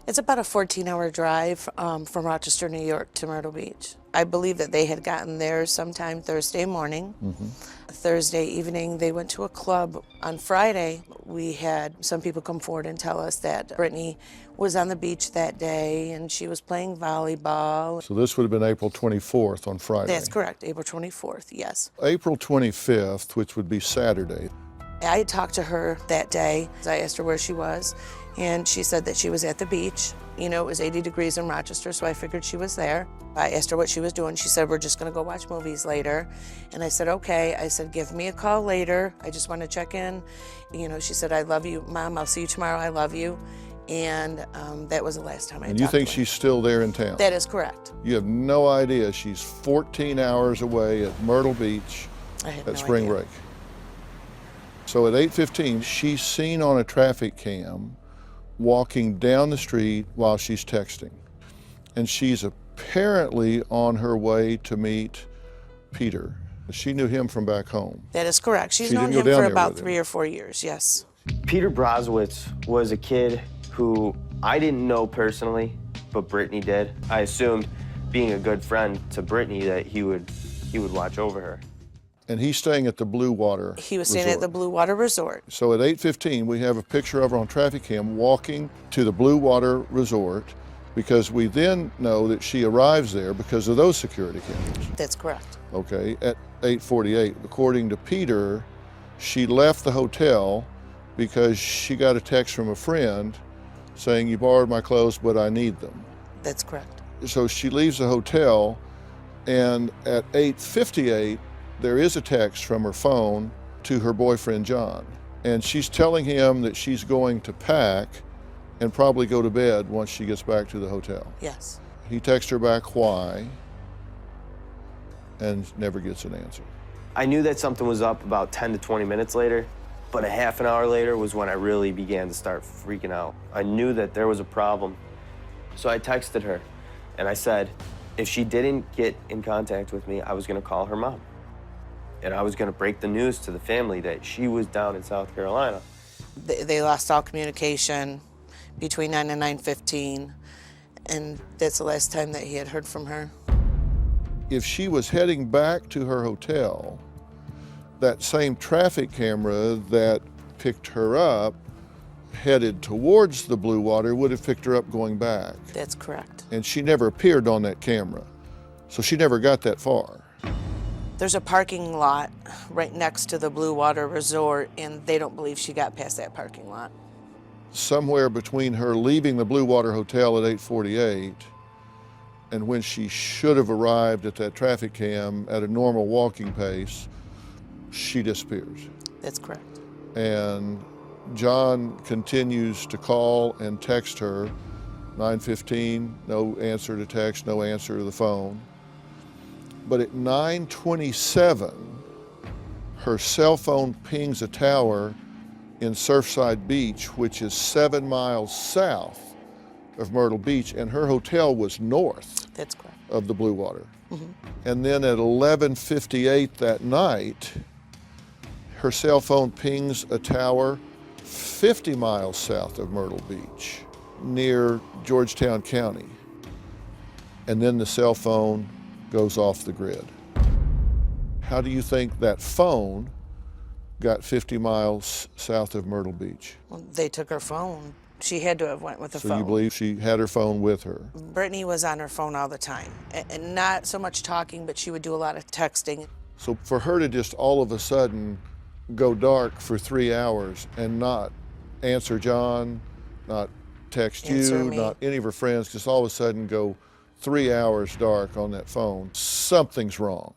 It's about a 14-hour drive from Rochester, New York to Myrtle Beach. I believe that they had gotten there sometime Thursday morning. Thursday evening, they went to a club. On Friday, we had some people come forward and tell us that Brittanee was on the beach that day and she was playing volleyball. So this would have been April 24th on Friday. That's correct, April 24th, yes. April 25th, which would be Saturday. I had talked to her that day. I asked her where she was, and she said that she was at the beach. You know, it was 80 degrees in Rochester, so I figured she was there. I asked her what she was doing. She said, we're just gonna go watch movies later. And I said, okay. I said, give me a call later. I just want to check in. You know, she said, I love you, Mom. I'll see you tomorrow. I love you. And that was the last time I talked to her. And you think she's still there in town? That is correct. You have no idea she's 14 hours away at Myrtle Beach at spring break. So at 8:15, she's seen on a traffic cam walking down the street while she's texting. And she's apparently on her way to meet Peter. She knew him from back home. That is correct. She's known him for about 3 or 4 years, yes. Peter Brozowitz was a kid who I didn't know personally, but Brittanee did. I assumed, being a good friend to Brittanee, that he would watch over her. And he's staying at the Blue Water He was staying at the Blue Water Resort. So at 8:15, we have a picture of her on traffic cam walking to the Blue Water Resort, because we then know that she arrives there because of those security cameras. That's correct. Okay, at 8:48. According to Peter, she left the hotel because she got a text from a friend saying, you borrowed my clothes, but I need them. That's correct. So she leaves the hotel, and at 8:58, there is a text from her phone to her boyfriend, John. And she's telling him that she's going to pack and probably go to bed once she gets back to the hotel. Yes. He texts her back, why? And never gets an answer. I knew that something was up about 10 to 20 minutes later, but a half an hour later was when I really began to start freaking out. I knew that there was a problem. So I texted her, and I said, if she didn't get in contact with me, I was gonna call her mom. And I was gonna break the news to the family that she was down in South Carolina. They lost all communication between 9 and 9:15, and that's the last time that he had heard from her. If she was heading back to her hotel, that same traffic camera that picked her up, headed towards the Blue Water, would have picked her up going back. That's correct. And she never appeared on that camera, so she never got that far. There's a parking lot right next to the Blue Water Resort, and they don't believe she got past that parking lot. Somewhere between her leaving the Blue Water Hotel at 8:48 and when she should have arrived at that traffic cam at a normal walking pace, she disappears. That's correct. And John continues to call and text her. 9:15, no answer to text, no answer to the phone. But at 9:27, her cell phone pings a tower in Surfside Beach, which is 7 miles south of Myrtle Beach, and her hotel was north That's correct. of the Blue Water. And then at 11:58 that night, her cell phone pings a tower 50 miles south of Myrtle Beach, near Georgetown County. And then the cell phone goes off the grid. How do you think that phone got 50 miles south of Myrtle Beach? Well, they took her phone. She had to have went with the phone. So you believe she had her phone with her? Brittanee was on her phone all the time, and not so much talking, but she would do a lot of texting. So for her to just all of a sudden go dark for 3 hours and not answer John, not text Answer you, me. not any of her friends, just all of a sudden go 3 hours dark on that phone, something's wrong.